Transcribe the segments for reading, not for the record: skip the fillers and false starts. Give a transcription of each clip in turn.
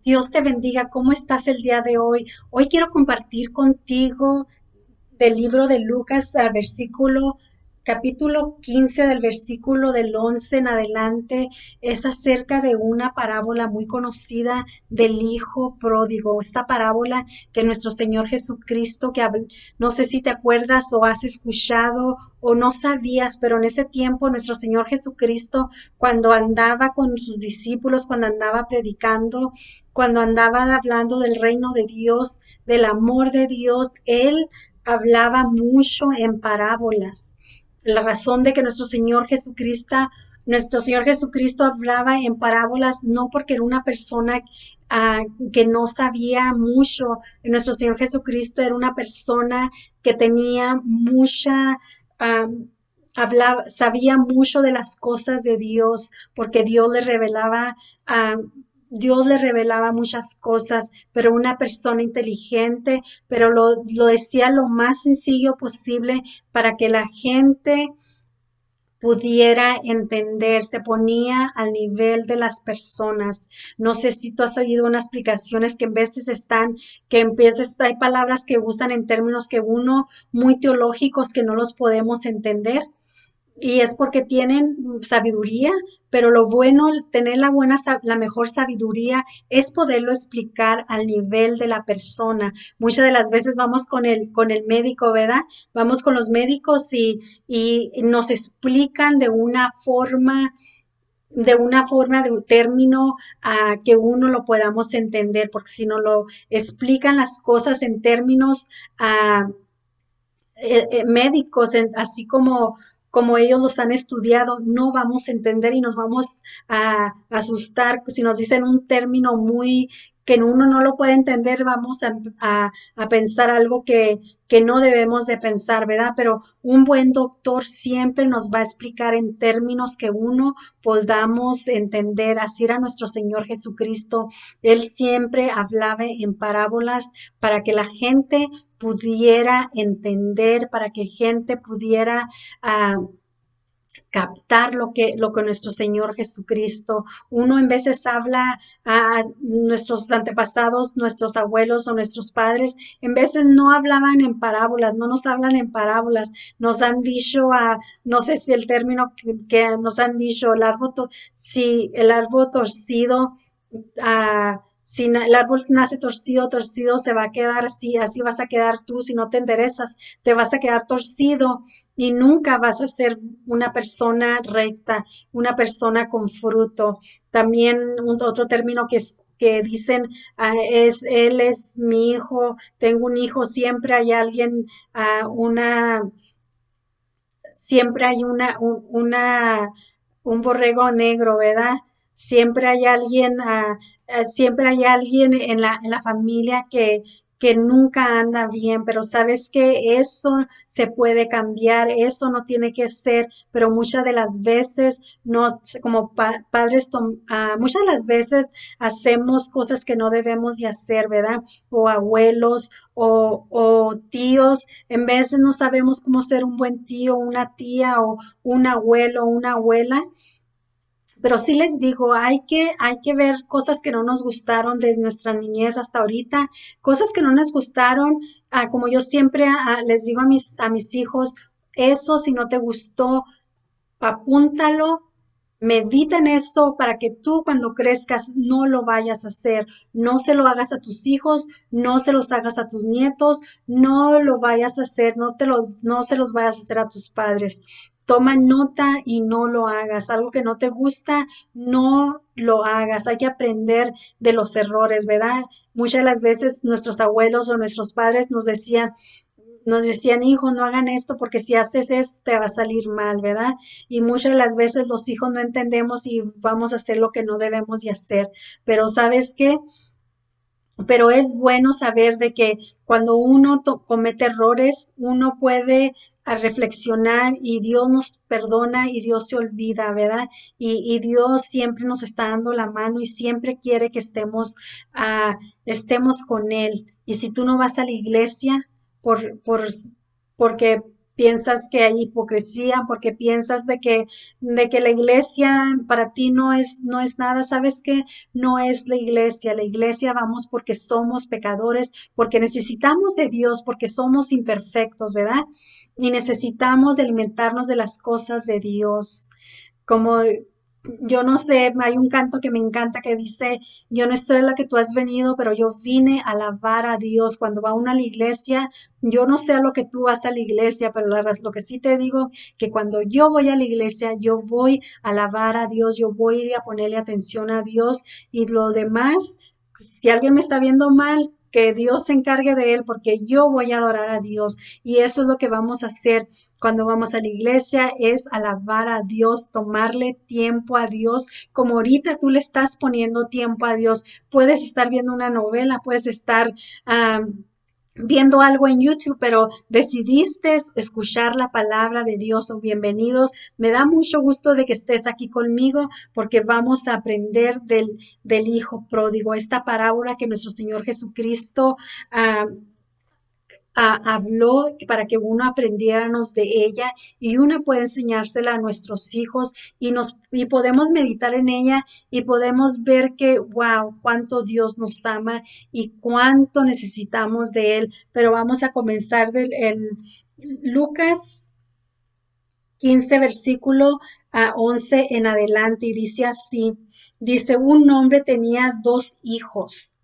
Dios te bendiga. ¿Cómo estás el día de hoy? Hoy quiero compartir contigo del libro de Lucas al capítulo 15 del versículo del 11 en adelante. Es acerca de una parábola muy conocida del hijo pródigo. Esta parábola que nuestro Señor Jesucristo, no sé si te acuerdas o has escuchado o no sabías, pero en ese tiempo nuestro Señor Jesucristo, cuando andaba con sus discípulos, cuando andaba predicando, cuando andaba hablando del reino de Dios, del amor de Dios, Él hablaba mucho en parábolas. La razón de que nuestro Señor Jesucristo hablaba en parábolas no porque era una persona que no sabía mucho. Nuestro Señor Jesucristo era una persona que tenía mucha, hablaba, sabía mucho de las cosas de Dios, porque Dios le revelaba muchas cosas, pero una persona inteligente, pero lo decía lo más sencillo posible para que la gente pudiera entender, se ponía al nivel de las personas. No sé si tú has oído unas explicaciones que en veces hay palabras que usan en términos que uno muy teológicos que no los podemos entender. Y es porque tienen sabiduría, pero lo bueno, tener la mejor sabiduría es poderlo explicar al nivel de la persona. Muchas de las veces vamos con el médico, ¿verdad? Vamos con los médicos y nos explican de un término que uno lo podamos entender, porque si no lo explican las cosas en términos ah, médicos, así como ellos los han estudiado, no vamos a entender y nos vamos a asustar si nos dicen un término muy que uno no lo puede entender, vamos a pensar algo que no debemos de pensar, ¿verdad? Pero un buen doctor siempre nos va a explicar en términos que uno podamos entender. Así era nuestro Señor Jesucristo. Él siempre hablaba en parábolas para que la gente pudiera entender, para que gente pudiera captar lo que nuestro Señor Jesucristo, uno en veces habla a nuestros antepasados, nuestros abuelos o nuestros padres, en veces no hablaban en parábolas, no nos hablan en parábolas, nos han dicho, no sé si el término que nos han dicho, si el árbol torcido, si el árbol nace torcido, torcido se va a quedar así, así vas a quedar tú, si no te enderezas, te vas a quedar torcido y nunca vas a ser una persona recta, una persona con fruto. También otro término que dicen él es mi hijo, tengo un hijo, siempre hay alguien, siempre hay un borrego negro, ¿verdad? Siempre hay alguien en en la familia que nunca anda bien, pero sabes que eso se puede cambiar, eso no tiene que ser, pero muchas de las veces, no, como padres, muchas de las veces hacemos cosas que no debemos de hacer, ¿verdad? O abuelos o tíos, en vez de no sabemos cómo ser un buen tío, una tía o un abuelo o una abuela, pero sí les digo, hay que ver cosas que no nos gustaron desde nuestra niñez hasta ahorita, cosas que no nos gustaron, como yo siempre les digo a mis hijos, eso si no te gustó, apúntalo, medita en eso para que tú cuando crezcas no lo vayas a hacer, no se lo hagas a tus hijos, no se los hagas a tus nietos, no lo vayas a hacer, no se los vayas a hacer a tus padres. Toma nota y no lo hagas. Algo que no te gusta, no lo hagas. Hay que aprender de los errores, ¿verdad? Muchas de las veces nuestros abuelos o nuestros padres nos decían, hijo, no hagan esto porque si haces esto te va a salir mal, ¿verdad? Y muchas de las veces los hijos no entendemos y vamos a hacer lo que no debemos de hacer. Pero ¿sabes qué? Pero es bueno saber de que cuando uno comete errores, uno puede reflexionar y Dios nos perdona y Dios se olvida, ¿verdad? Y Dios siempre nos está dando la mano y siempre quiere que estemos con Él. Y si tú no vas a la iglesia por, por, porque piensas que hay hipocresía, porque piensas de que la iglesia para ti no es nada. ¿Sabes qué? No es la iglesia. La iglesia vamos porque somos pecadores, porque necesitamos de Dios, porque somos imperfectos, ¿verdad? Y necesitamos de alimentarnos de las cosas de Dios. Como yo no sé, hay un canto que me encanta que dice, yo no estoy la que tú has venido, pero yo vine a alabar a Dios. Cuando va uno a la iglesia, yo no sé a lo que tú vas a la iglesia, pero lo que sí te digo, que cuando yo voy a la iglesia, yo voy a alabar a Dios, yo voy a ponerle atención a Dios y lo demás, si alguien me está viendo mal, que Dios se encargue de él, porque yo voy a adorar a Dios. Y eso es lo que vamos a hacer cuando vamos a la iglesia, es alabar a Dios, tomarle tiempo a Dios, como ahorita tú le estás poniendo tiempo a Dios. Puedes estar viendo una novela, puedes estar viendo algo en YouTube, pero decidiste escuchar la palabra de Dios. O bienvenidos. Me da mucho gusto de que estés aquí conmigo porque vamos a aprender del Hijo Pródigo, esta parábola que nuestro Señor Jesucristo habló para que uno aprendiéramos de ella y uno puede enseñársela a nuestros hijos y podemos meditar en ella y podemos ver que, wow, cuánto Dios nos ama y cuánto necesitamos de Él. Pero vamos a comenzar del Lucas 15 versículo a 11 en adelante y dice así, dice, un hombre tenía dos hijos.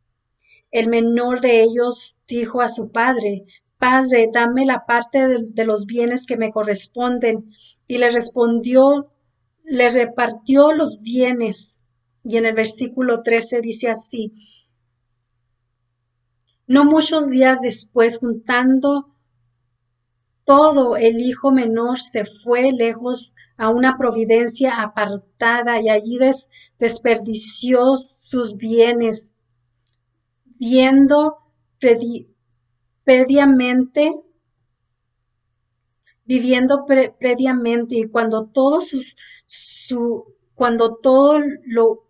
El menor de ellos dijo a su padre, Padre, dame la parte de los bienes que me corresponden. Y le respondió, le repartió los bienes. Y en el versículo 13 dice así, no muchos días después, juntando todo, el hijo menor se fue lejos a una providencia apartada y allí desperdició sus bienes, viendo previamente viviendo previamente y cuando todo lo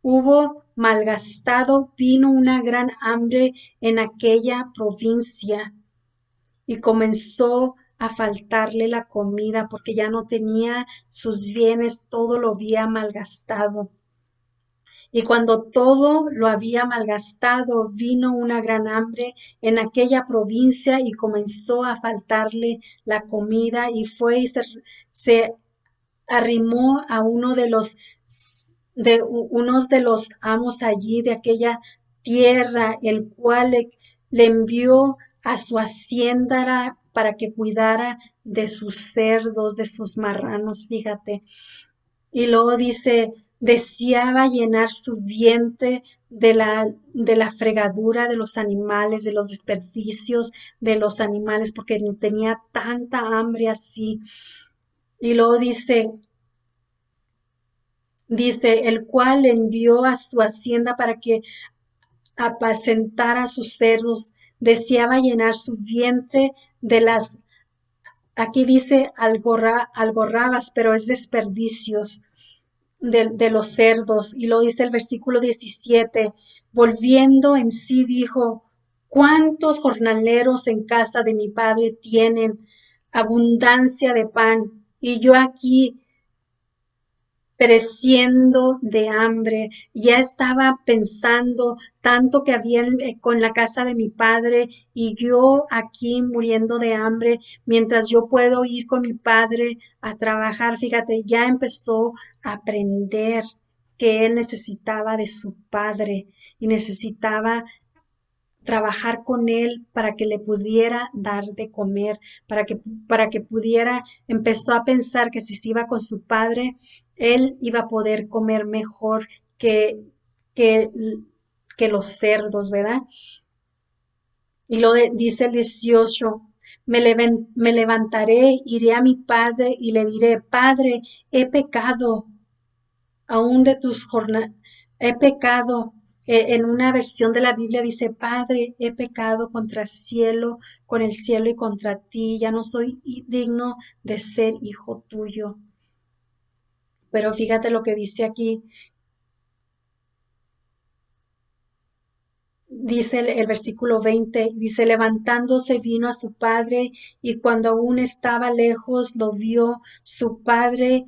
hubo malgastado, vino una gran hambre en aquella provincia y comenzó a faltarle la comida porque ya no tenía sus bienes, todo lo había malgastado. Y cuando todo lo había malgastado, vino una gran hambre en aquella provincia y comenzó a faltarle la comida y fue y se arrimó a unos de los amos allí de aquella tierra, el cual le envió a su hacienda para que cuidara de sus cerdos, de sus marranos, fíjate. Y luego dice, deseaba llenar su vientre de la fregadura de los animales, de los desperdicios de los animales, porque tenía tanta hambre así. Y luego dice, el cual envió a su hacienda para que apacentara sus cerdos, deseaba llenar su vientre de aquí dice algorrabas, pero es desperdicios de los cerdos. Y lo dice el versículo 17, volviendo en sí dijo, ¿cuántos jornaleros en casa de mi padre tienen abundancia de pan? Y yo aquí pereciendo de hambre. Ya estaba pensando tanto que había con la casa de mi padre y yo aquí muriendo de hambre mientras yo puedo ir con mi padre a trabajar. Fíjate, ya empezó a aprender que él necesitaba de su padre y necesitaba trabajar con él para que le pudiera dar de comer, para que pudiera, empezó a pensar que si se iba con su padre, él iba a poder comer mejor que, que, que los cerdos, ¿verdad? Y dice el 18, me levantaré, iré a mi padre y le diré, Padre, he pecado aún de tus jornadas, he pecado. En una versión de la Biblia dice, Padre, he pecado contra con el cielo y contra ti, ya no soy digno de ser hijo tuyo. Pero fíjate lo que dice aquí. dice el versículo 20, dice, levantándose vino a su padre y cuando aún estaba lejos lo vio su padre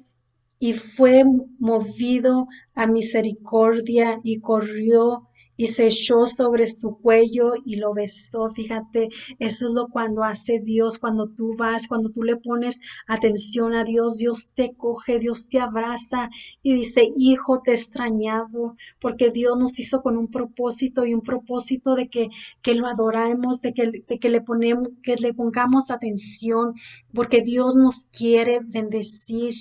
y fue movido a misericordia y corrió y se echó sobre su cuello y lo besó. Fíjate, eso es lo cuando hace Dios, cuando tú vas, cuando tú le pones atención a Dios, Dios te coge, Dios te abraza y dice, hijo, te he extrañado, porque Dios nos hizo con un propósito y un propósito que lo adoramos, de que le ponemos, que le pongamos atención, porque Dios nos quiere bendecir.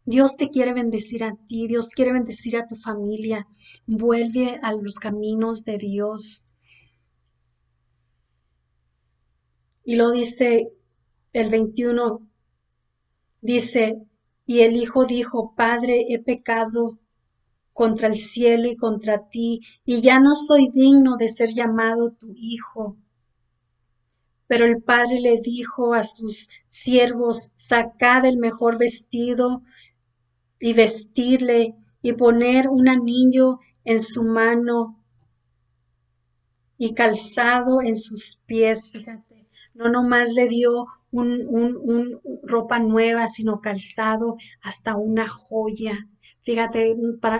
Dios te quiere bendecir a ti, Dios quiere bendecir a tu familia. Vuelve a los caminos de Dios. Y lo dice el 21, dice, y el hijo dijo, Padre, he pecado contra el cielo y contra ti, y ya no soy digno de ser llamado tu hijo. Pero el padre le dijo a sus siervos, sacad el mejor vestido y vestirle y poner un anillo en su mano y calzado en sus pies, fíjate. No nomás le dio ropa nueva, sino calzado hasta una joya. Fíjate,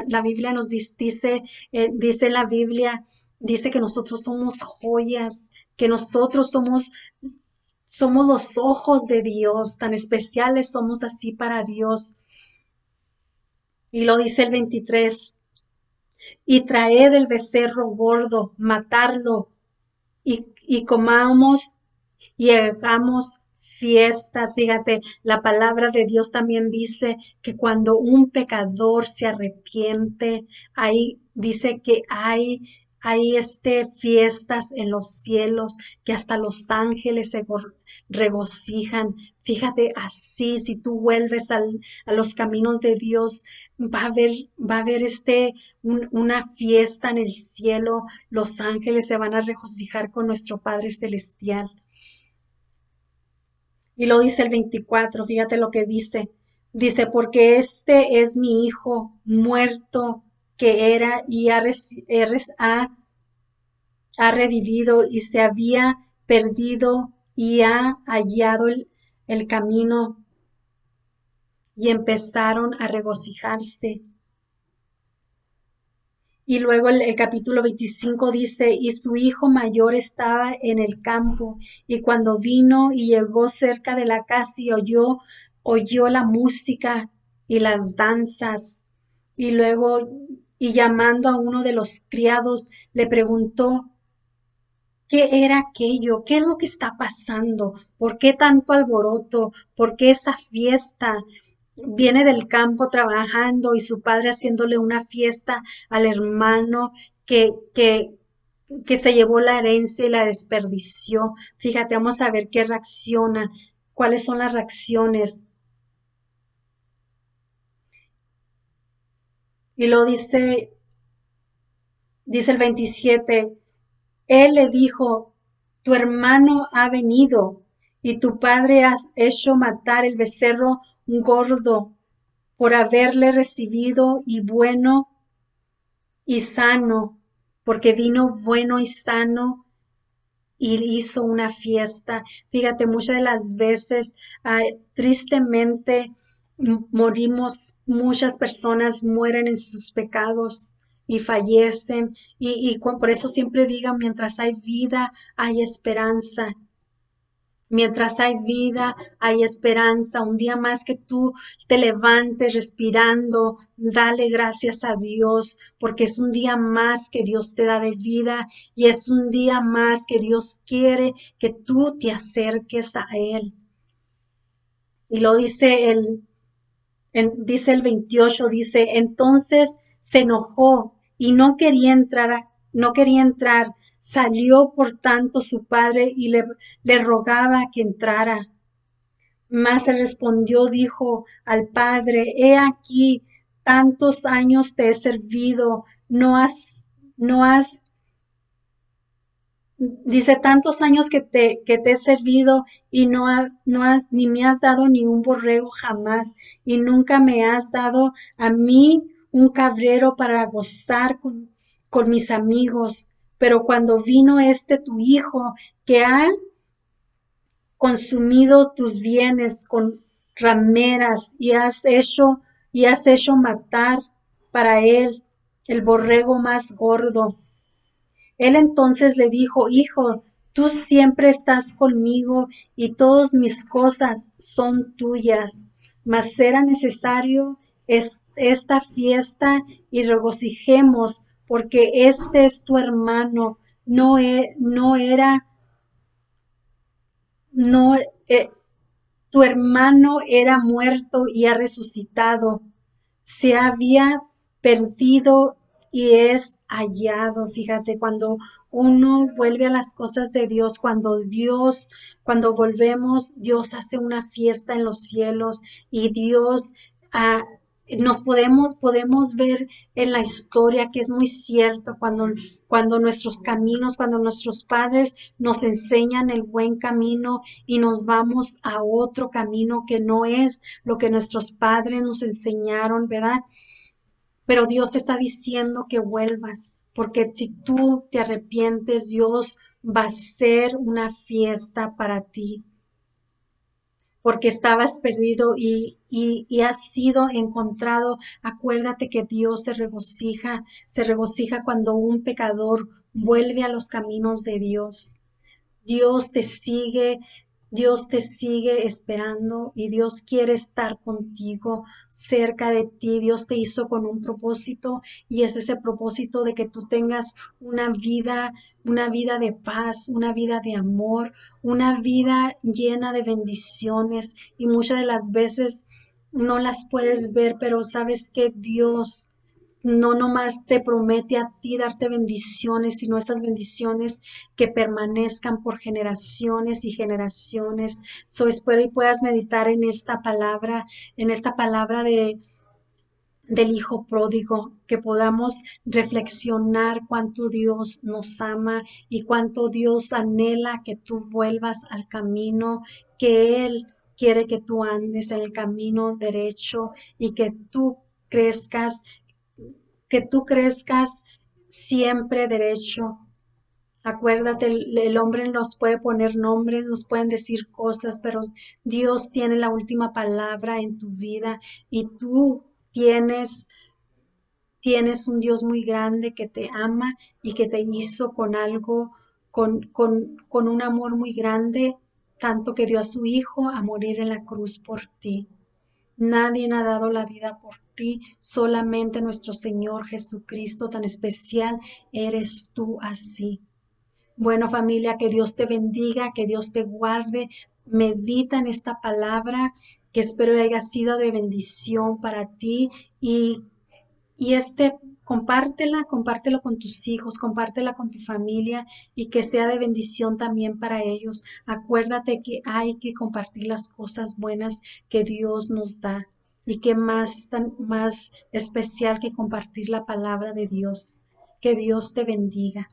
la Biblia nos dice, dice la Biblia, dice que nosotros somos joyas, que nosotros somos los ojos de Dios, tan especiales somos así para Dios. Y lo dice el 23, y traed el becerro gordo, matarlo, y comamos y hagamos fiestas. Fíjate, la palabra de Dios también dice que cuando un pecador se arrepiente, ahí dice que hay fiestas en los cielos, que hasta los ángeles se regocijan. Fíjate, así, si tú vuelves a los caminos de Dios, va a haber una fiesta en el cielo. Los ángeles se van a regocijar con nuestro Padre Celestial. Y lo dice el 24, fíjate lo que dice. Dice, porque este es mi hijo muerto que era y ha revivido y se había perdido y ha hallado el camino y empezaron a regocijarse. Y luego el capítulo 25 dice, y su hijo mayor estaba en el campo, y cuando vino y llegó cerca de la casa y oyó la música y las danzas, y luego, y llamando a uno de los criados, le preguntó, ¿qué era aquello? ¿Qué es lo que está pasando? ¿Por qué tanto alboroto? ¿Por qué esa fiesta? Viene del campo trabajando y su padre haciéndole una fiesta al hermano que, que, que se llevó la herencia y la desperdició. Fíjate, vamos a ver qué reacciona, cuáles son las reacciones. Y lo dice el 27, él le dijo, tu hermano ha venido y tu padre has hecho matar el becerro gordo por haberle recibido y bueno y sano, porque vino bueno y sano y hizo una fiesta. Fíjate, muchas de las veces, tristemente, morimos, muchas personas mueren en sus pecados y fallecen, y por eso siempre digan, mientras hay vida, hay esperanza. Mientras hay vida, hay esperanza. Un día más que tú te levantes respirando, dale gracias a Dios, porque es un día más que Dios te da de vida y es un día más que Dios quiere que tú te acerques a Él. Y lo dice dice el 28, dice, entonces se enojó y no quería entrar. Salió por tanto su padre y le rogaba que entrara. Mas él respondió, dijo al padre, he aquí, tantos años te he servido, no has, dice, tantos años que te he servido y ni me has dado ni un borrego jamás, y nunca me has dado a mí un cabrero para gozar con mis amigos. pero cuando vino tu hijo, que ha consumido tus bienes con rameras y has hecho matar para él el borrego más gordo. Él entonces le dijo, hijo, tú siempre estás conmigo y todas mis cosas son tuyas, mas será necesario esta fiesta y regocijemos, porque este es tu hermano, no era, no, tu hermano era muerto y ha resucitado, se había perdido y es hallado. Fíjate, cuando uno vuelve a las cosas de Dios, cuando volvemos, Dios hace una fiesta en los cielos y Dios ah, podemos ver en la historia que es muy cierto cuando nuestros caminos, cuando nuestros padres nos enseñan el buen camino y nos vamos a otro camino que no es lo que nuestros padres nos enseñaron, ¿verdad? Pero Dios está diciendo que vuelvas, porque si tú te arrepientes, Dios va a ser una fiesta para ti, porque estabas perdido y has sido encontrado. Acuérdate que Dios se regocija cuando un pecador vuelve a los caminos de Dios. Dios te sigue, Dios te sigue esperando y Dios quiere estar contigo, cerca de ti. Dios te hizo con un propósito y es ese propósito de que tú tengas una vida de paz, una vida de amor, una vida llena de bendiciones y muchas de las veces no las puedes ver, pero sabes que Dios no nomás te promete a ti darte bendiciones, sino esas bendiciones que permanezcan por generaciones y generaciones. Espero y puedas meditar en esta palabra del Hijo Pródigo, que podamos reflexionar cuánto Dios nos ama y cuánto Dios anhela que tú vuelvas al camino que Él quiere que tú andes en el camino derecho y que tú crezcas siempre derecho. Acuérdate, el hombre nos puede poner nombres, nos pueden decir cosas, pero Dios tiene la última palabra en tu vida y tú tienes un Dios muy grande que te ama y que te hizo con algo, con un amor muy grande, tanto que dio a su Hijo a morir en la cruz por ti. Nadie ha dado la vida por ti, solamente nuestro Señor Jesucristo tan especial, eres tú así. Bueno, familia, que Dios te bendiga, que Dios te guarde. Medita en esta palabra que espero haya sido de bendición para ti y compártelo con tus hijos, compártela con tu familia y que sea de bendición también para ellos. Acuérdate que hay que compartir las cosas buenas que Dios nos da y que más especial que compartir la palabra de Dios. Que Dios te bendiga.